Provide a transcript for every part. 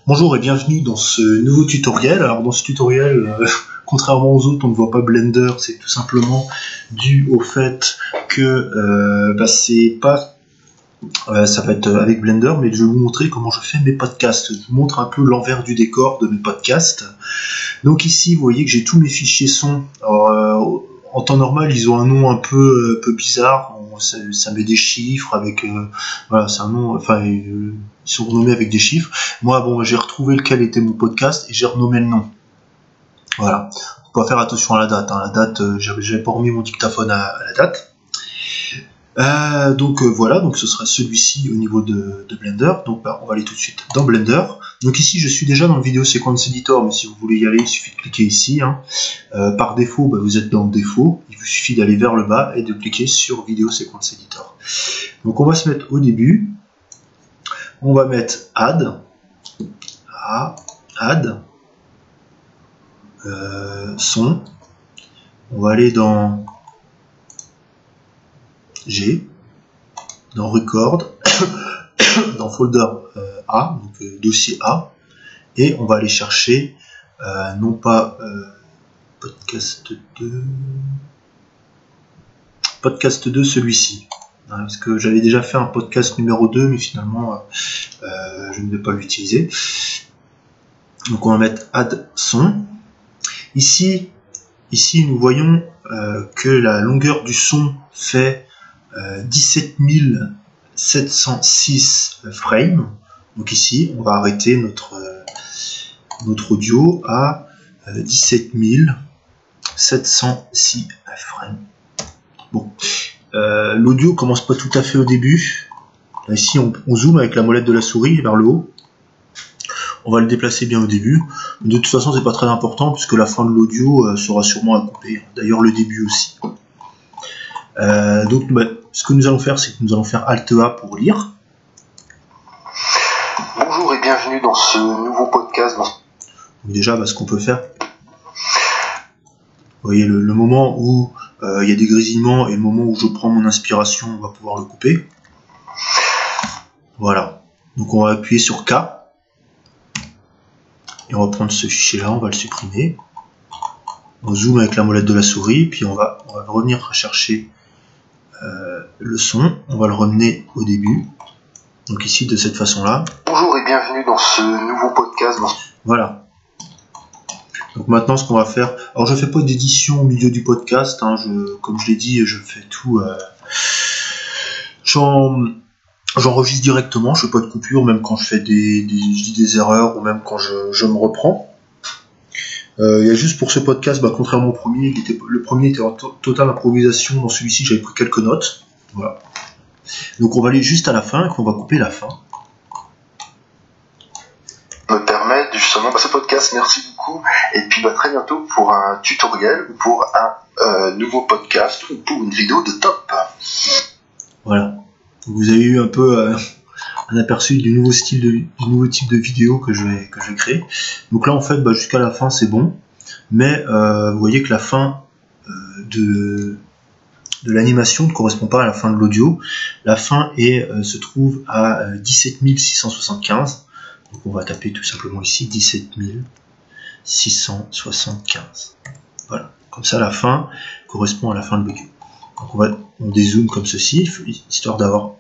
Bonjour et bienvenue dans ce nouveau tutoriel. Alors dans ce tutoriel, contrairement aux autres, on ne voit pas Blender, c'est tout simplement dû au fait que c'est pas ça va être avec Blender, mais je vais vous montrer comment je fais mes podcasts. Je vous montre un peu l'envers du décor de mes podcasts. Donc ici, vous voyez que j'ai tous mes fichiers son. Alors, en temps normal, ils ont un nom un peu bizarre. Ça met des chiffres avec voilà, c'est un nom. Enfin, ils sont renommés avec des chiffres. Moi, bon, j'ai retrouvé lequel était mon podcast et j'ai renommé le nom. Voilà. On va faire attention à la date. La date, j'avais pas remis mon dictaphone à la date. Voilà, donc ce sera celui-ci au niveau de Blender. Donc on va aller tout de suite dans Blender. Donc ici je suis déjà dans le Video Sequence Editor, mais si vous voulez y aller, il suffit de cliquer ici. Par défaut, vous êtes dans le défaut, il vous suffit d'aller vers le bas et de cliquer sur Video Sequence Editor. Donc on va se mettre au début, on va mettre Add, son, on va aller dans G, dans Record, dans folder A, donc dossier A, et on va aller chercher non pas podcast 2, celui-ci, parce que j'avais déjà fait un podcast numéro 2, mais finalement je ne vais pas l'utiliser. Donc on va mettre Add son. Ici nous voyons que la longueur du son fait 17 706 frames. Donc ici, on va arrêter notre audio à 17 706 frames. Bon, l'audio commence pas tout à fait au début. Là, ici, on zoome avec la molette de la souris vers le haut. On va le déplacer bien au début. De toute façon, c'est pas très important puisque la fin de l'audio sera sûrement à couper. D'ailleurs, le début aussi. Ce que nous allons faire, c'est que nous allons faire Alt A pour lire. Bonjour et bienvenue dans ce nouveau podcast. Donc déjà, ce qu'on peut faire, vous voyez le moment où il y a des grésillements et le moment où je prends mon inspiration, on va pouvoir le couper. Voilà. Donc on va appuyer sur K. Et on va prendre ce fichier-là, on va le supprimer. On zoome avec la molette de la souris, puis on va revenir chercher le son, on va le ramener au début. Donc ici de cette façon-là. Bonjour et bienvenue dans ce nouveau podcast. Voilà. Donc maintenant ce qu'on va faire, alors je fais pas d'édition au milieu du podcast, comme je l'ai dit, je fais tout. J'enregistre directement, je fais pas de coupure, même quand je fais je dis des erreurs ou même quand je me reprends. Il y a juste pour ce podcast, contrairement au premier, le premier était en totale improvisation, dans celui-ci j'avais pris quelques notes. Voilà. Donc on va aller juste à la fin et qu'on va couper la fin. Me permet justement ce podcast, merci beaucoup, et puis très bientôt pour un tutoriel ou pour un nouveau podcast ou pour une vidéo de top. Voilà. Vous avez eu un peu un aperçu du nouveau type de vidéo que je vais créer. Donc là en fait jusqu'à la fin c'est bon, mais vous voyez que la fin de l'animation ne correspond pas à la fin de l'audio. La fin se trouve à 17 675. Donc on va taper tout simplement ici 17 675. Voilà, comme ça la fin correspond à la fin de l'audio. Donc on dézoome comme ceci, histoire d'avoir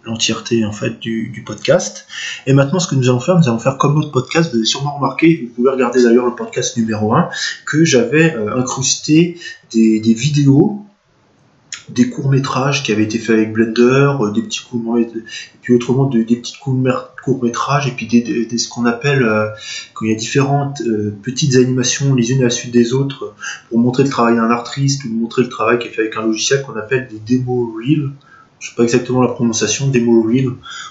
l'entièreté en fait du podcast. Et maintenant ce que nous allons faire comme notre podcast, vous avez sûrement remarqué, vous pouvez regarder d'ailleurs le podcast numéro 1, que j'avais incrusté des vidéos, des courts-métrages qui avaient été faits avec Blender, des petits courts-métrages, et puis autrement des petits courts-métrages, et puis ce qu'on appelle, quand il y a différentes petites animations les unes à la suite des autres, pour montrer le travail d'un artiste, ou montrer le travail qui est fait avec un logiciel qu'on appelle des démo reels. Je ne sais pas exactement la prononciation, démo reel,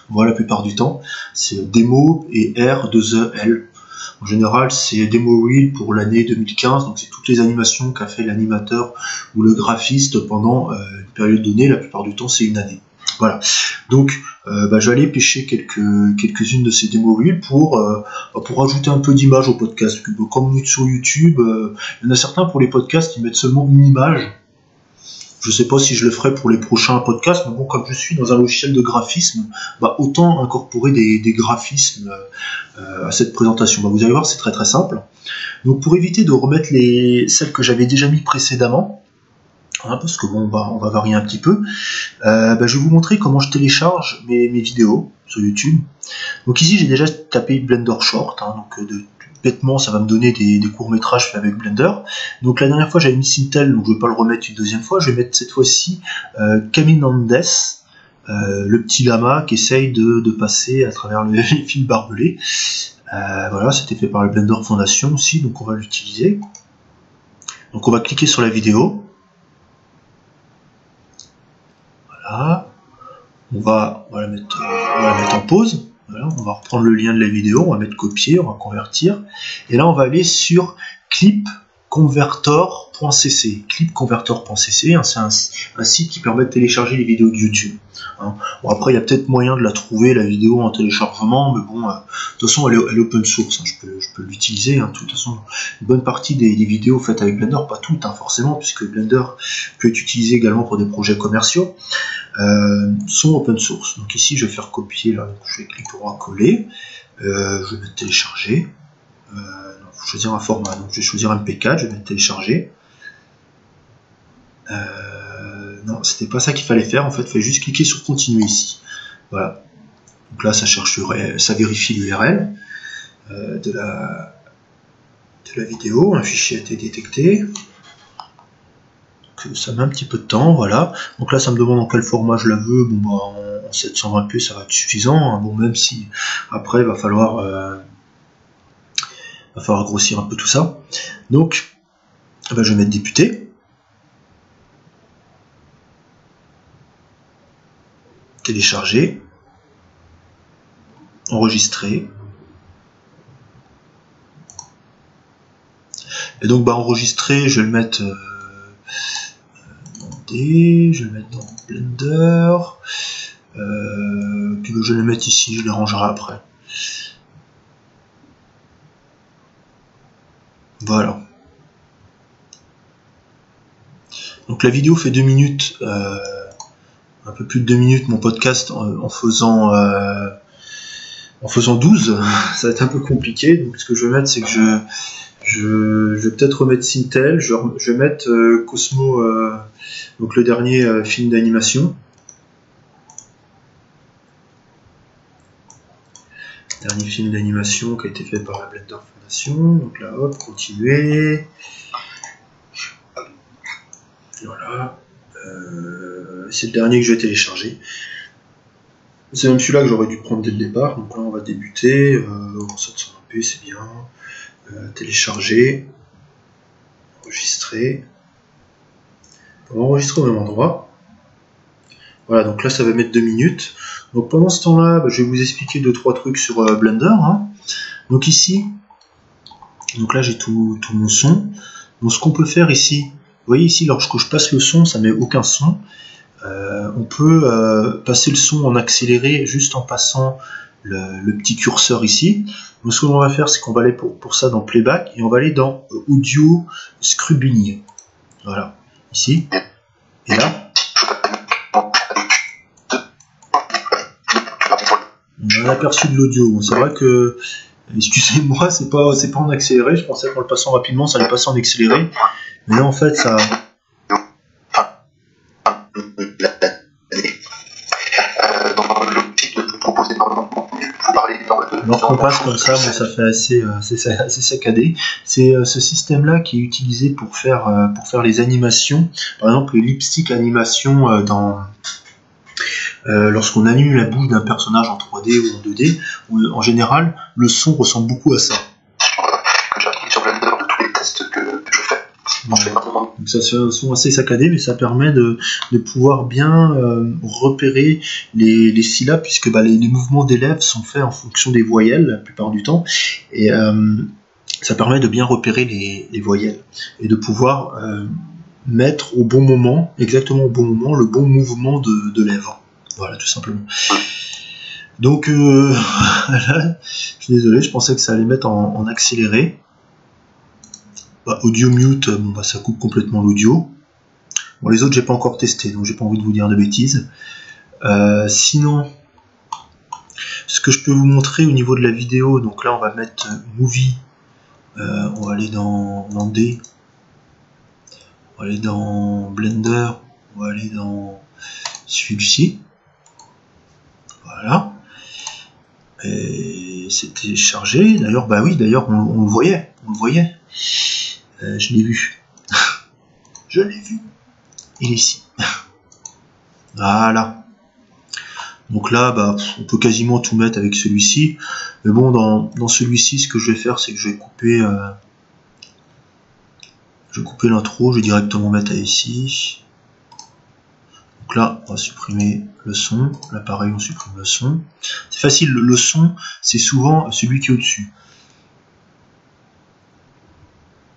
on voit la plupart du temps, c'est démo et R2EL. En général, c'est démo reel pour l'année 2015, donc c'est toutes les animations qu'a fait l'animateur ou le graphiste pendant une période donnée, la plupart du temps c'est une année. Voilà, donc je vais aller pêcher quelques-unes de ces démo reels pour ajouter un peu d'image au podcast. Comme on est sur YouTube, il y en a certains pour les podcasts qui mettent seulement une image. Je sais pas si je le ferai pour les prochains podcasts, mais bon, comme je suis dans un logiciel de graphisme, autant incorporer des graphismes à cette présentation. Vous allez voir, c'est très très simple. Donc pour éviter de remettre celles que j'avais déjà mis précédemment, parce que bon, on va varier un petit peu, je vais vous montrer comment je télécharge mes vidéos sur YouTube. Donc ici j'ai déjà tapé Blender Short, donc bêtement ça va me donner des courts-métrages faits avec Blender. Donc la dernière fois j'avais mis Sintel, donc je ne vais pas le remettre une deuxième fois, je vais mettre cette fois-ci Caminandes, le petit lama qui essaye de passer à travers les fils barbelés. Voilà, c'était fait par le Blender Foundation aussi, donc on va l'utiliser. Donc on va cliquer sur la vidéo. Voilà. On va la mettre en pause. Voilà, on va reprendre le lien de la vidéo, on va mettre copier, on va convertir. Et là on va aller sur clipconvertor.cc. Clipconvertor.cc, c'est un site qui permet de télécharger les vidéos de YouTube. Bon, après il y a peut-être moyen de la trouver, la vidéo en téléchargement, mais bon, de toute façon elle est open source, je peux l'utiliser. De toute façon, une bonne partie des vidéos faites avec Blender, pas toutes forcément, puisque Blender peut être utilisé également pour des projets commerciaux, sont open source. Donc ici je vais faire copier, là, donc je vais cliquer droit coller, je vais mettre télécharger. Il faut choisir un format, donc je vais choisir MP4, je vais mettre télécharger. Non, c'était pas ça qu'il fallait faire, en fait, il fallait juste cliquer sur continuer ici. Voilà. Donc là, ça cherche ça vérifie l'URL de la vidéo, un fichier a été détecté. Donc, ça met un petit peu de temps, voilà. Donc là, ça me demande dans quel format je la veux. Bon, en 720p, ça va être suffisant. Bon, même si après, il va falloir grossir un peu tout ça. Donc, je vais mettre débuter. Télécharger, enregistrer, et donc enregistrer, je vais le mettre je vais le mettre dans Blender, puis je vais le mettre ici, je le rangerai après. Voilà. Donc la vidéo fait 2 minutes. Un peu plus de 2 minutes mon podcast en faisant 12, ça va être un peu compliqué. Donc ce que je vais mettre, c'est que je vais peut-être remettre Sintel, je vais mettre Cosmo, donc le dernier film d'animation. Dernier film d'animation qui a été fait par la Blender Foundation. Donc là, hop, continuer. Voilà. C'est le dernier que je vais télécharger. C'est même celui-là que j'aurais dû prendre dès le départ. Donc là on va débuter en 720p, c'est bien. Télécharger, enregistrer. On va enregistrer au même endroit. Voilà, donc là ça va mettre 2 minutes. Donc pendant ce temps-là, je vais vous expliquer 2-3 trucs sur Blender. Donc ici, donc là j'ai tout mon son. Donc ce qu'on peut faire ici, vous voyez ici, lorsque je passe le son, ça met aucun son. On peut passer le son en accéléré juste en passant le petit curseur ici. Donc ce qu'on va faire, c'est qu'on va aller pour ça dans Playback et on va aller dans Audio Scrubbing. Voilà, ici. Et là, on a un aperçu de l'audio. Bon, c'est vrai que, excusez-moi, c'est pas en accéléré. Je pensais qu'en le passant rapidement, ça allait passer en accéléré. Mais là, en fait, ça... Lorsqu'on passe comme ça, bon, ça fait assez saccadé. C'est ce système-là qui est utilisé pour faire les animations. Par exemple, le lipstick animation lorsqu'on anime la bouche d'un personnage en 3D ou en 2D, où, en général, le son ressemble beaucoup à ça. Que j'applique sur Blender de tous les tests que je fais. Donc ça c'est un son assez saccadé, mais ça permet de pouvoir bien repérer les syllabes, puisque les mouvements des lèvres sont faits en fonction des voyelles la plupart du temps, et ça permet de bien repérer les voyelles et de pouvoir mettre au bon moment, exactement au bon moment, le bon mouvement de lèvres. Voilà, tout simplement. Donc là, je suis désolé, je pensais que ça allait mettre en accéléré. Audio mute, ça coupe complètement l'audio. Bon, les autres j'ai pas encore testé, donc j'ai pas envie de vous dire de bêtises. Sinon, ce que je peux vous montrer au niveau de la vidéo, donc là on va mettre Movie, on va aller dans D, on va aller dans Blender, on va aller dans celui-ci, voilà, et c'était chargé, d'ailleurs, bah oui, d'ailleurs on le voyait, je l'ai vu, je l'ai vu, il est ici, voilà. Donc là, bah, on peut quasiment tout mettre avec celui-ci. Mais bon, dans celui-ci, ce que je vais faire, c'est que je vais couper l'intro. Je vais directement mettre à ici. Donc là, on va supprimer le son. Là, pareil, on supprime le son. C'est facile, le son, c'est souvent celui qui est au-dessus.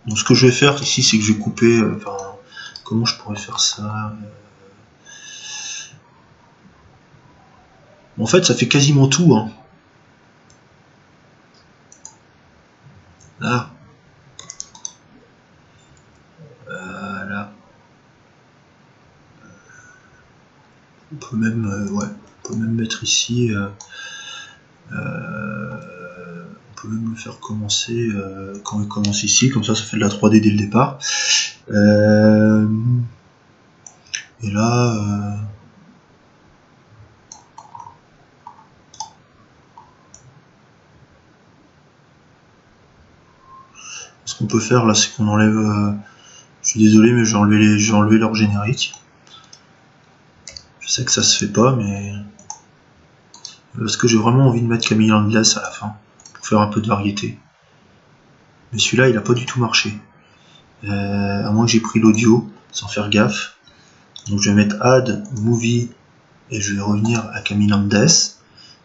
Donc ce que je vais faire ici, c'est que je vais couper... comment je pourrais faire ça En fait, ça fait quasiment tout, hein. Là. Là. On peut même, mettre ici. On peut même le faire commencer quand il commence ici, comme ça fait de la 3D dès le départ. Et là. Ce qu'on peut faire là, c'est qu'on enlève. Je suis désolé, mais j'ai enlevé leur générique. Je sais que ça se fait pas, mais parce que j'ai vraiment envie de mettre Camille Andes à la fin pour faire un peu de variété. Mais celui-là, il a pas du tout marché. À moins que j'ai pris l'audio sans faire gaffe. Donc je vais mettre Add Movie et je vais revenir à Camille Andes.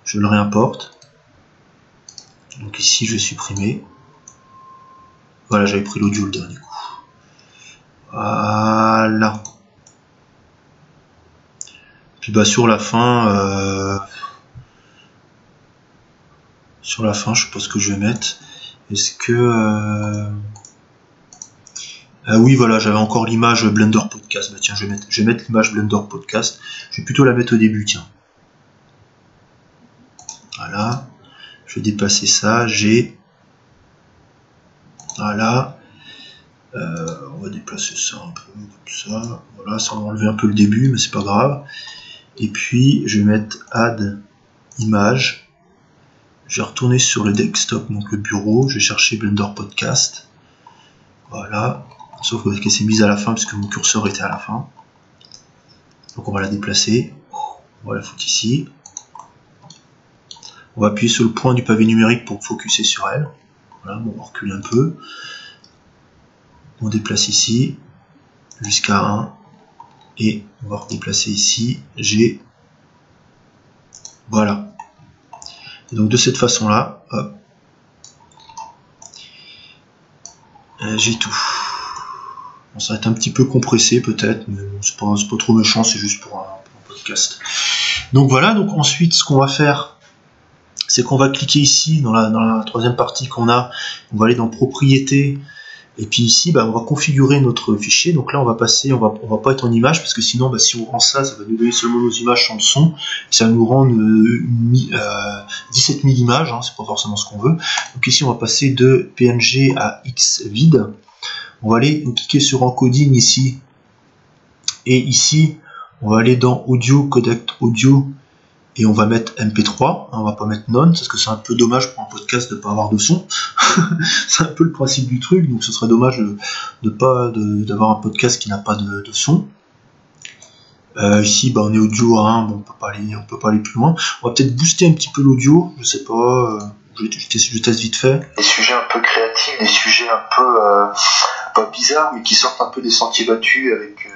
Je le réimporte. Donc ici, je vais supprimer. Voilà, j'avais pris l'audio le dernier coup. Voilà. Puis bah sur la fin, je sais pas ce que je vais mettre. Est-ce que ah oui, voilà, j'avais encore l'image Blender Podcast. Bah tiens, je vais mettre l'image Blender Podcast. Je vais plutôt la mettre au début, tiens. Voilà. Je vais déplacer ça. Voilà. On va déplacer ça un peu comme ça. Voilà, ça va enlever un peu le début, mais c'est pas grave. Et puis, je vais mettre Add Image. Je vais retourner sur le desktop, donc le bureau. Je vais chercher Blender Podcast. Voilà. Sauf qu'elle s'est mise à la fin, puisque mon curseur était à la fin. Donc on va la déplacer. On va la foutre ici. On va appuyer sur le point du pavé numérique pour focuser sur elle. Voilà, bon, on recule un peu. On déplace ici jusqu'à 1 et on va redéplacer ici. Voilà. Et donc de cette façon là, hop, j'ai tout. Bon, ça va être un petit peu compressé peut-être, mais bon, c'est pas trop méchant, c'est juste pour un podcast. Donc voilà, donc ensuite ce qu'on va faire, c'est qu'on va cliquer ici dans la troisième partie qu'on a, on va aller dans propriétés. Et puis ici, bah, on va configurer notre fichier. Donc là, on va passer, on va pas être en image parce que sinon, bah, si on rend ça, ça va nous donner seulement nos images sans le son. Et ça va nous rendre 17 000 images. Hein, c'est pas forcément ce qu'on veut. Donc ici, on va passer de PNG à Xvid. On va aller cliquer sur encoding ici. Et ici, on va aller dans audio, codec audio. Et on va mettre MP3, on va pas mettre none, parce que c'est un peu dommage pour un podcast de pas avoir de son. C'est un peu le principe du truc, donc ce serait dommage d'avoir un podcast qui n'a pas de son. Ici, bah, on est audio à 1, bon, on peut pas aller plus loin. On va peut-être booster un petit peu l'audio, je sais pas, je teste vite fait. Des sujets un peu créatifs, des sujets un peu pas bizarres, mais qui sortent un peu des sentiers battus avec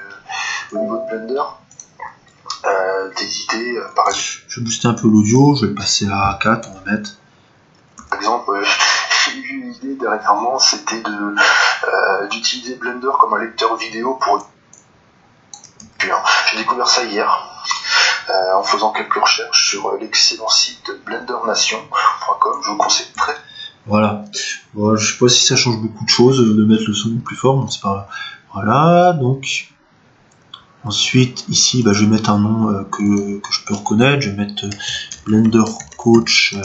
au niveau de Blender. Des idées, par exemple. Je vais booster un peu l'audio, je vais le passer à 4, on va mettre. Par exemple, j'ai eu une idée dernièrement, c'était d'utiliser Blender comme un lecteur vidéo pour. J'ai découvert ça hier, en faisant quelques recherches sur l'excellent site blendernation.com. Je vous conseille très. Voilà. Bon, je sais pas si ça change beaucoup de choses de mettre le son plus fort, donc c'est pas. Voilà, donc. Ensuite, ici, je vais mettre un nom que je peux reconnaître. Je vais mettre Blender Coach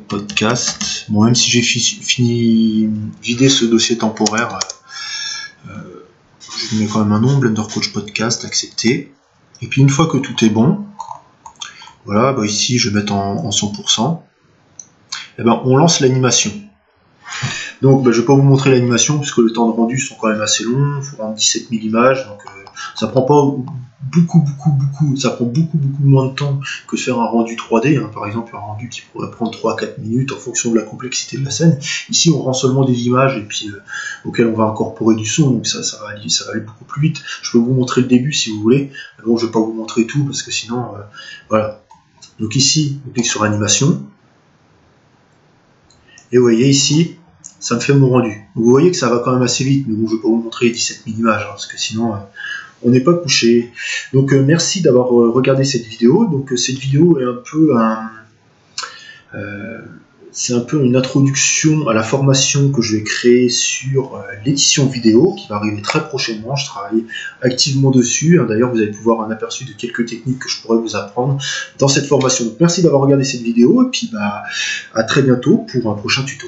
Podcast. Bon, même si j'ai fini vider ce dossier temporaire, je mets quand même un nom, Blender Coach Podcast, accepté. Et puis une fois que tout est bon, voilà, ici je vais mettre en 100%. Et on lance l'animation. Donc je ne vais pas vous montrer l'animation puisque le temps de rendu sont quand même assez longs. Il faut rendre 17 000 images, donc ça prend pas beaucoup moins de temps que de faire un rendu 3D, hein. Par exemple un rendu qui pourrait prendre 3 à 4 minutes en fonction de la complexité de la scène. Ici on rend seulement des images et puis auxquelles on va incorporer du son, donc ça va aller beaucoup plus vite. Je peux vous montrer le début si vous voulez, mais bon je vais pas vous montrer tout parce que sinon voilà. Donc ici on clique sur animation et vous voyez ici ça me fait mon rendu. Donc, vous voyez que ça va quand même assez vite, mais bon je vais pas vous montrer 17 000 images, hein, parce que sinon on n'est pas couché. Donc merci d'avoir regardé cette vidéo. Donc cette vidéo est c'est un peu une introduction à la formation que je vais créer sur l'édition vidéo qui va arriver très prochainement. Je travaille activement dessus. D'ailleurs, vous allez pouvoir un aperçu de quelques techniques que je pourrais vous apprendre dans cette formation. Donc merci d'avoir regardé cette vidéo et puis à très bientôt pour un prochain tuto.